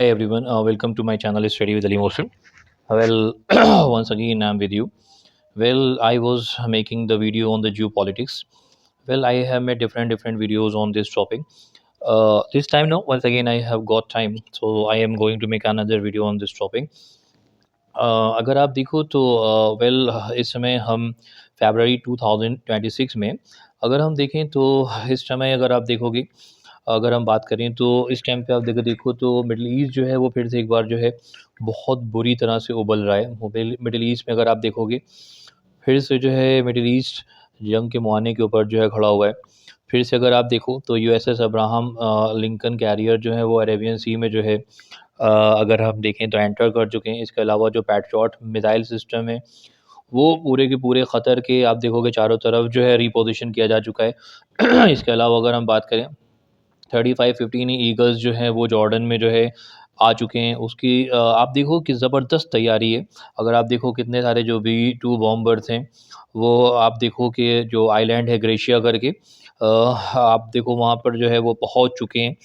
Hey everyone, welcome to my channel Study with Ali Motion. Well, once again I'm with you. Well, I was making the video on the geopolitics. Well, I have made different videos on this topic. This time now, once again I have got time, so I am going to make another video on this topic. अगर आप देखो तो well इस समय हम फरवरी 2026 में अगर हम देखें तो इस समय अगर आप देखोगे अगर हम बात करें तो इस टाइम पे आप देखो तो मिडल ईस्ट जो है वो फिर से एक बार जो है बहुत बुरी तरह से उबल रहा है। मिडल मिडल ईस्ट में अगर आप देखोगे फिर से जो है मिडल ईस्ट जंग के मुहाने के ऊपर जो है खड़ा हुआ है। फिर से अगर आप देखो तो यूएसएस अब्राहम लिंकन कैरियर जो है वो अरेबियन सी में जो है अगर हम देखें तो एंटर कर चुके हैं। इसके अलावा जो पैट्रियट मिसाइल सिस्टम है वो पूरे के पूरे ख़तर के आप देखोगे चारों तरफ जो है रिपोजिशन किया जा चुका है। इसके अलावा अगर हम बात करें 35-15 ईगल्स जो हैं वो जॉर्डन में जो है आ चुके हैं। उसकी आप देखो कि ज़बरदस्त तैयारी है। अगर आप देखो कितने सारे जो B-2 बॉम्बर्स हैं वो आप देखो कि जो आइलैंड है ग्रेशिया करके आप देखो वहाँ पर जो है वो पहुँच चुके हैं।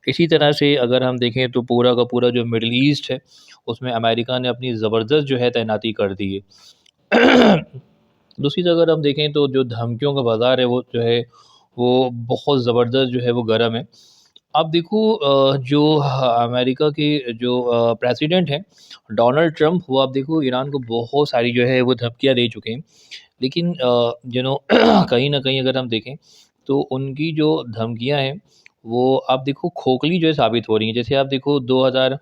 इसी तरह से अगर हम देखें तो पूरा का पूरा जो मिडल ईस्ट है उसमें अमेरिका ने अपनी ज़बरदस्त जो है तैनाती कर दी है। दूसरी तरफ अगर हम देखें तो जो धमकियों का बाज़ार है वो जो है वो बहुत ज़बरदस्त जो है वो गर्म है। आप देखो जो अमेरिका के जो प्रेसिडेंट हैं डोनाल्ड ट्रंप वो आप देखो ईरान को बहुत सारी जो है वो धमकियाँ दे चुके हैं। लेकिन कहीं न कहीं अगर हम देखें तो उनकी जो धमकियाँ हैं वो आप देखो खोखली जो है साबित हो रही हैं। जैसे आप देखो 2000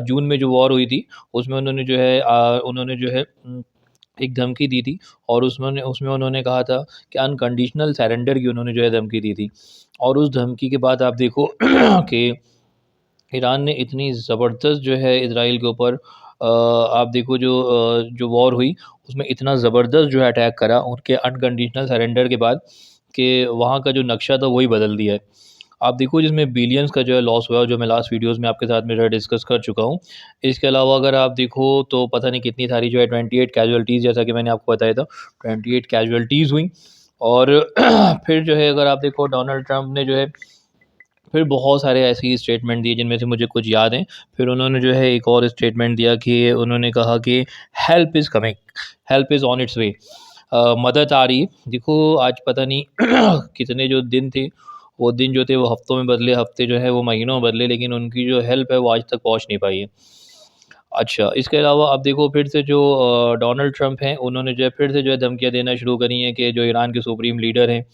जून में जो वॉर हुई थी उसमें उन्होंने जो है एक धमकी दी थी और उसमें उसमें उन्होंने कहा था कि अनकंडीशनल सरेंडर की उन्होंने जो है धमकी दी थी। और उस धमकी के बाद आप देखो कि ईरान ने इतनी ज़बरदस्त जो है इज़राइल के ऊपर आप देखो जो वॉर हुई उसमें इतना ज़बरदस्त जो है अटैक करा उनके अनकंडीशनल सरेंडर के बाद कि वहाँ का जो नक्शा था वही बदल दिया है। आप देखो जिसमें बिलियंस का जो है लॉस हुआ है जो मैं लास्ट वीडियोज़ में आपके साथ में जो है डिस्कस कर चुका हूँ। इसके अलावा अगर आप देखो तो पता नहीं कितनी सारी जो है 28 कैजुअल्टीज़ जैसा कि मैंने आपको बताया था 28 कैजुअल्टीज़ हुई। और फिर जो है अगर आप देखो डोनाल्ड ट्रंप ने जो है फिर बहुत सारे ऐसे ही स्टेटमेंट दिए जिनमें से मुझे कुछ याद हैं। फिर उन्होंने जो है एक और स्टेटमेंट दिया कि उन्होंने कहा कि help is coming, help is on its way. मदद आ रही है। देखो आज पता नहीं कितने जो दिन थे, वो दिन जो थे वो हफ्तों में बदले, हफ्ते जो है वो महीनों में बदले, लेकिन उनकी जो हेल्प है वो आज तक पहुँच नहीं पाई है। अच्छा, इसके अलावा आप देखो फिर से जो डोनाल्ड ट्रंप हैं, उन्होंने जो है फिर से जो है धमकियाँ देना शुरू करी हैं कि जो ईरान के सुप्रीम लीडर हैं,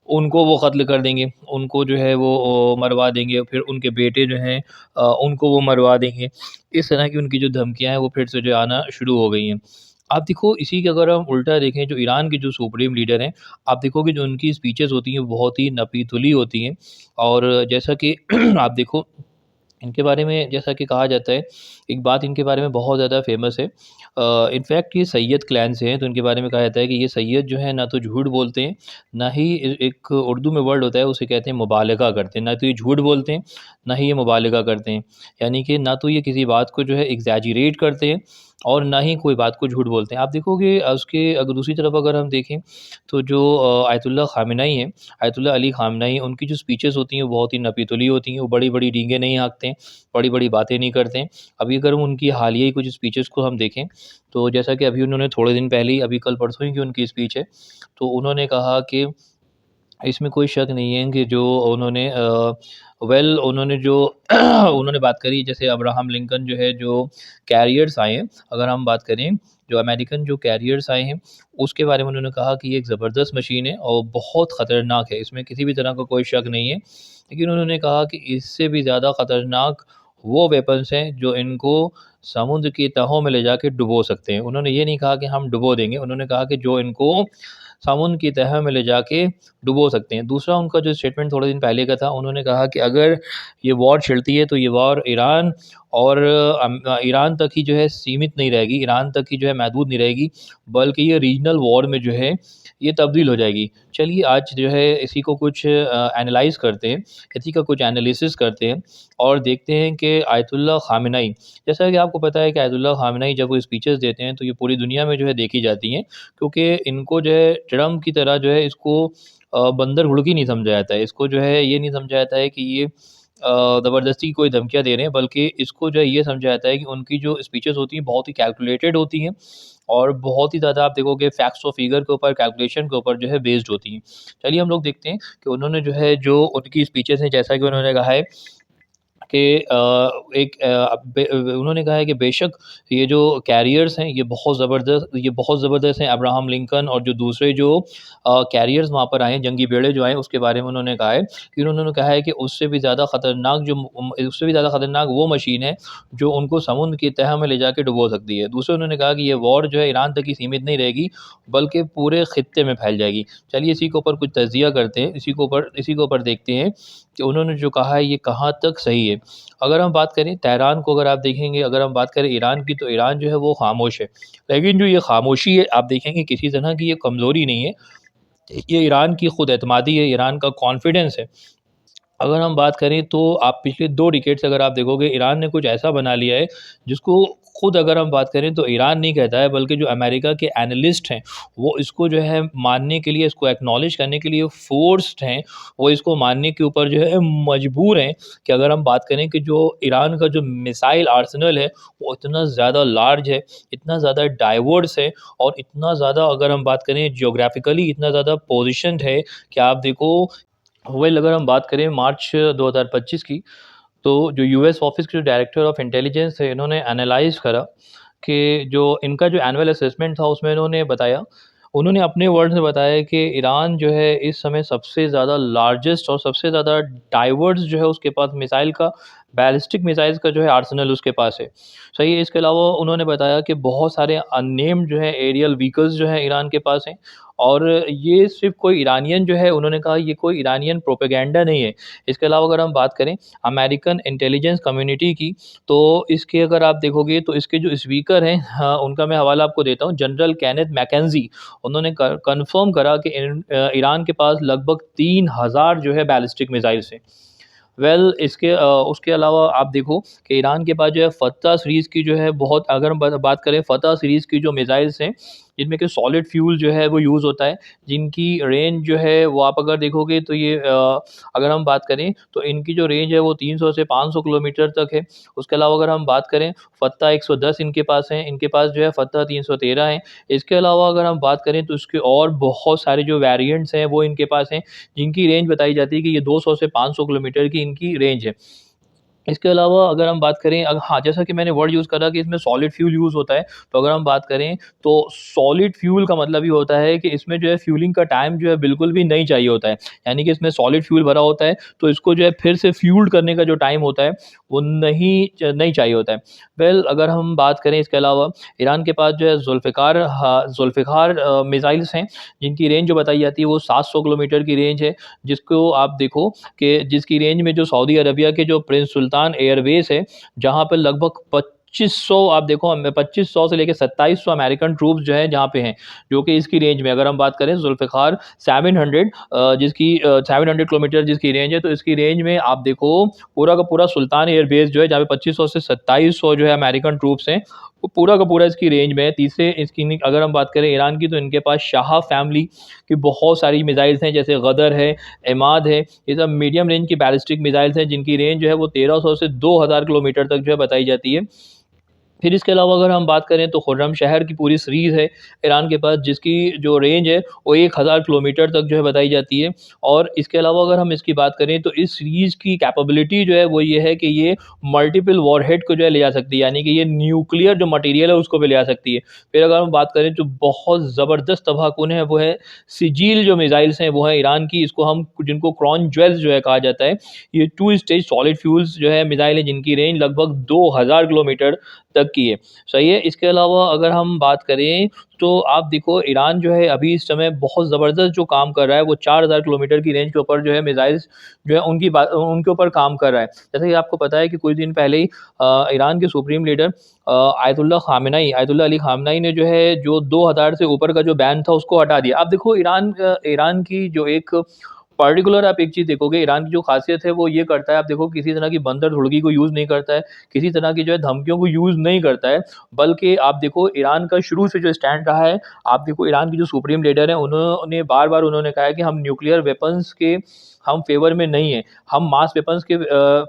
उनको वो कत्ल कर देंगे, उनको जो है वो मरवा देंगे, फिर उनके बेटे जो हैं उनको वो मरवा देंगे। इस तरह की उनकी जो धमकियाँ हैं वो फिर से जो है आना शुरू हो गई हैं। आप देखो इसी के अगर हम उल्टा देखें जो ईरान के जो सुप्रीम लीडर हैं, आप देखोगे जो उनकी स्पीचेज़ होती हैं, वो बहुत ही नपी-तुली होती हैं। और जैसा कि आप देखो इनके बारे में जैसा कि कहा जाता है, एक बात इनके बारे में बहुत ज़्यादा फ़ेमस है। इनफैक्ट ये सैयद क्लैन से हैं, तो इनके बारे में कहा जाता है कि ये सैयद जो है ना तो झूठ बोलते हैं, ना ही एक उर्दू में वर्ड होता है उसे कहते हैं मुबालगा करते हैं। ना तो ये झूठ बोलते हैं, ना ही ये मुबालगा करते हैं। यानी कि ना तो ये किसी बात को जो है एग्ज़ैजरेट करते हैं और ना ही कोई बात को झूठ बोलते हैं। आप देखोगे उसके अगर दूसरी तरफ अगर हम देखें तो जो आयतुल्लाह ख़ामेनी हैं, आयतुल्लाह अली ख़ामेनी उनकी जो स्पीचेज़ होती हैं वो बहुत ही नपी-तुली होती हैं। वो बड़ी-बड़ी डींगे नहीं हाँकते हैं, बड़ी-बड़ी बातें नहीं करते हैं। अभी अगर हम उनकी हालिया ही कुछ स्पीचेज़ को हम देखें, तो जैसा कि अभी उन्होंने थोड़े दिन पहले ही अभी कल परसों ही की उनकी स्पीच है, तो उन्होंने कहा कि इसमें कोई शक नहीं है कि जो उन्होंने उन्होंने जो उन्होंने बात करी जैसे अब्राहम लिंकन जो है जो कैरियर्स आए हैं, अगर हम बात करें जो अमेरिकन जो कैरियर्स आए हैं, उसके बारे में उन्होंने कहा कि ये एक ज़बरदस्त मशीन है और बहुत ख़तरनाक है, इसमें किसी भी तरह का कोई शक नहीं है। लेकिन उन्होंने कहा कि इससे भी ज़्यादा ख़तरनाक वो वेपन्स हैं जो इनको समुद्र की तहों में ले जाके डुबो सकते हैं। उन्होंने ये नहीं कहा कि हम डुबो देंगे, उन्होंने कहा कि जो इनको समुद्र की तह में ले जाके डुबो सकते हैं। दूसरा उनका जो स्टेटमेंट थोड़े दिन पहले का था, उन्होंने कहा कि अगर ये वॉर छिड़ती है तो ये वॉर ईरान और ईरान तक ही जो है सीमित नहीं रहेगी, ईरान तक ही जो है महदूद नहीं रहेगी, बल्कि ये रीजनल वॉर में जो है ये तब्दील हो जाएगी। चलिए आज जो है इसी को कुछ एनालाइज़ करते हैं, इसी का कुछ एनालिसिस करते हैं और देखते हैं कि आयतुल्लाह ख़ामेनी जैसा कि आपको पता है कि आयतुल्लाह ख़ामेनी जब वो स्पीचेज़ देते हैं तो ये पूरी दुनिया में जो है देखी जाती हैं, क्योंकि इनको जो है ट्रम्प की तरह जो है इसको बंदर घुड़की नहीं समझा जाता है। इसको जो है ये नहीं समझा जाता है कि ये ज़बरदस्ती कोई धमकियाँ दे रहे हैं, बल्कि इसको जो है ये समझा जाता है कि उनकी जो स्पीचेज़ होती हैं बहुत ही कैलकुलेटेड होती हैं और बहुत ही ज़्यादा आप देखोगे फैक्ट्स और फिगर के ऊपर, कैलकुलेशन के ऊपर जो है बेस्ड होती हैं। चलिए हम लोग देखते हैं कि उन्होंने जो है जो उनकी स्पीचेज़ हैं जैसा कि उन्होंने कहा है कि उन्होंने कहा है कि बेशक ये जो कैरियर्स हैं ये बहुत ज़बरदस्त हैं। अब्राहम लिंकन और जो दूसरे जो कैरियर्स वहाँ पर आए हैं, जंगी बेड़े जो आए उसके बारे में उन्होंने कहा है कि उन्होंने कहा है कि उससे भी ज़्यादा ख़तरनाक वो मशीन है जो उनको समुद्र की तह में ले जाके डुबो सकती है। दूसरे उन्होंने कहा कि ये वॉर जो है ईरान तक ही सीमित नहीं रहेगी बल्कि पूरे खित्ते में फैल जाएगी। चलिए इसी के ऊपर कुछ तज्ज़िया करते हैं, इसी के ऊपर देखते हैं कि उन्होंने जो कहा है ये कहाँ तक सही है। अगर हम बात करें तेहरान को, अगर आप देखेंगे, अगर हम बात करें ईरान की, तो ईरान जो है वो ख़ामोश है। लेकिन जो ये ख़ामोशी है आप देखेंगे किसी तरह की ये कमज़ोरी नहीं है, ये ईरान की खुद एतमादी है, ईरान का कॉन्फिडेंस है। अगर हम बात करें तो आप पिछले 2 डिकेड से अगर आप देखोगे ईरान ने कुछ ऐसा बना लिया है जिसको खुद अगर हम बात करें तो ईरान नहीं कहता है, बल्कि जो अमेरिका के एनालिस्ट हैं वो इसको जो है मानने के लिए, इसको एक्नॉलेज करने के लिए फ़ोर्स्ड हैं। वो इसको मानने के ऊपर जो है मजबूर हैं कि अगर हम बात करें कि जो ईरान का जो मिसाइल आर्सेनल है वो इतना ज़्यादा लार्ज है, इतना ज़्यादा डाइवर्स है और इतना ज़्यादा, अगर हम बात करें जियोग्राफिकली इतना ज़्यादा पोज़ीशन्ड है कि आप देखो, वेल अगर हम बात करें मार्च 2025 की, तो जो यूएस ऑफिस के जो डायरेक्टर ऑफ इंटेलिजेंस है, इन्होंने एनालाइज़ करा कि जो इनका जो एनुअल असेसमेंट था उसमें इन्होंने बताया, उन्होंने अपने वर्ड्स में बताया कि ईरान जो है इस समय सबसे ज़्यादा लार्जेस्ट और सबसे ज़्यादा डाइवर्स जो है उसके पास मिसाइल का, बैलिस्टिक मिसाइल्स का जो है आर्सेनल उसके पास है। सही है, इसके अलावा उन्होंने बताया कि बहुत सारे अननेम्ड जो है एरियल व्हीकल्स जो हैं ईरान के पास हैं और ये सिर्फ़ कोई ईरानियन जो है, उन्होंने कहा ये कोई ईरानियन प्रोपेगेंडा नहीं है। इसके अलावा अगर हम बात करें अमेरिकन इंटेलिजेंस कम्युनिटी की, तो इसके अगर आप देखोगे तो इसके जो स्पीकर हैं, हाँ, उनका मैं हवाला आपको देता हूँ, जनरल केनेथ मैकेंज़ी। उन्होंने कन्फर्म करा कि ईरान के पास लगभग 3000 जो है बैलिस्टिक मिसाइल्स हैं। इसके उसके अलावा आप देखो कि ईरान के पास जो है फ़तह सीरीज़ की जो है बहुत, अगर हम बात करें फ़तह सीरीज़ की जो मिसाइल्स हैं, जिनमें कि सॉलिड फ्यूल जो है वो यूज़ होता है, जिनकी रेंज जो है वो आप अगर देखोगे तो अगर हम बात करें तो इनकी जो रेंज है वो 300 से 500 किलोमीटर तक है। उसके अलावा अगर हम बात करें फ़तह 110 इनके पास है, इनके पास जो है फ़तह 313 है। इसके अलावा अगर हम बात करें तो इसके और बहुत सारे जो वेरिएंट्स हैं वो इनके पास हैं, जिनकी रेंज बताई जाती है कि ये 200 से 500 किलोमीटर की इनकी रेंज है। इसके अलावा अगर हम बात करें, हाँ, जैसा कि मैंने वर्ड यूज़ करा कि इसमें सॉलिड फ्यूल यूज़ होता है, तो अगर हम बात करें तो सॉलिड फ्यूल का मतलब ये होता है कि इसमें जो है फ्यूलिंग का टाइम जो है बिल्कुल भी नहीं चाहिए होता है। यानी कि इसमें सॉलिड फ्यूल भरा होता है, तो इसको जो है फिर से फ्यूल्ड करने का जो टाइम होता है, वो नहीं चाहिए होता है। अगर हम बात करें इसके अलावा, ईरान के पास जो है ज़ुल्फ़िकार मिसाइल्स हैं, जिनकी रेंज जो बताई जाती है वो 700 किलोमीटर की रेंज है, जिसको आप देखो कि जिसकी रेंज में जो सऊदी अरबिया के जो प्रिंस सुल्तान एयरबेस है, जहाँ पे लगभग 2500, आप देखो 2500 से लेके 2700 अमेरिकन ट्रूप्स जो है जहाँ पे हैं, जो कि इसकी रेंज में, अगर हम बात करें ज़ुल्फ़िकार 700, 700 किलोमीटर जिसकी रेंज है, तो इसकी रेंज में आप देखो पूरा का पूरा सुल्तान एयरबेस जो है, जहाँ पे 2500 से 2700 जो है अमेरिकन ट्रूप्स हैं, वो पूरा का पूरा इसकी रेंज में है। तीसरे इसकी अगर हम बात करें ईरान की, तो इनके पास शाह फैमिली की बहुत सारी मिसाइल्स हैं, जैसे गदर है, इमाद है, ये सब मीडियम रेंज की बैलिस्टिक मिसाइल्स हैं, जिनकी रेंज जो है वो 1300 से 2000 किलोमीटर तक जो है बताई जाती है। फिर इसके अलावा अगर हम बात करें तो खुर्रम शहर की पूरी सीरीज़ है ईरान के पास, जिसकी जो रेंज है वो 1000 किलोमीटर तक जो है बताई जाती है। और इसके अलावा अगर हम इसकी बात करें तो इस सीरीज़ की कैपेबिलिटी जो है वो ये है कि ये मल्टीपल वॉरहेड को जो है ले जा सकती है, यानी कि ये न्यूक्लियर जो मटेरियल है उसको भी ले जा सकती है। फिर अगर हम बात करें जो बहुत ज़बरदस्त तबाहकुन है वो है सिजील जो मिसाइल्स हैं वो है ईरान की, इसको हम जिनको क्रॉन ज्वेल्स जो है कहा जाता है। ये 2 स्टेज सॉलिड फ्यूल्स जो है मिसाइल है, जिनकी रेंज लगभग 2000 किलोमीटर तक की है। सही है। इसके अलावा अगर हम बात करें तो आप देखो ईरान जो है अभी इस समय बहुत ज़बरदस्त जो काम कर रहा है, वो 4000 किलोमीटर की रेंज के ऊपर जो है मिसाइल्स जो है उनके ऊपर काम कर रहा है। जैसे कि आपको पता है कि कुछ दिन पहले ही ईरान के supreme leader Ayatollah Ali Khamenei ने जो है जो 2000 से ऊपर का जो बैन था उसको हटा दिया। आप देखो ईरान की जो एक पर्टिकुलर आप एक चीज़ देखोगे, ईरान की जो ख़ासियत है वो ये करता है, आप देखो किसी तरह की बंदर-धुड़की को यूज़ नहीं करता है, किसी तरह की जो है धमकियों को यूज़ नहीं करता है, बल्कि आप देखो ईरान का शुरू से जो स्टैंड रहा है, आप देखो ईरान की जो सुप्रीम लीडर हैं उन्होंने बार-बार उन्होंने कहा है कि हम न्यूक्लियर वेपन्स के हम फेवर में नहीं हैं, हम मास वेपन्स के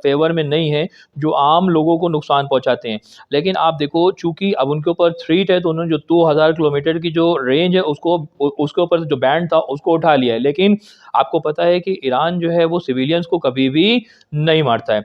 फेवर में नहीं हैं जो आम लोगों को नुकसान पहुंचाते हैं। लेकिन आप देखो, चूंकि अब उनके ऊपर थ्रीट है तो उन्होंने जो 2000 किलोमीटर की जो रेंज है उसको उसके ऊपर जो बैंड था उसको उठा लिया है। लेकिन आपको पता है कि ईरान जो है वो सिविलियंस को कभी भी नहीं मारता है।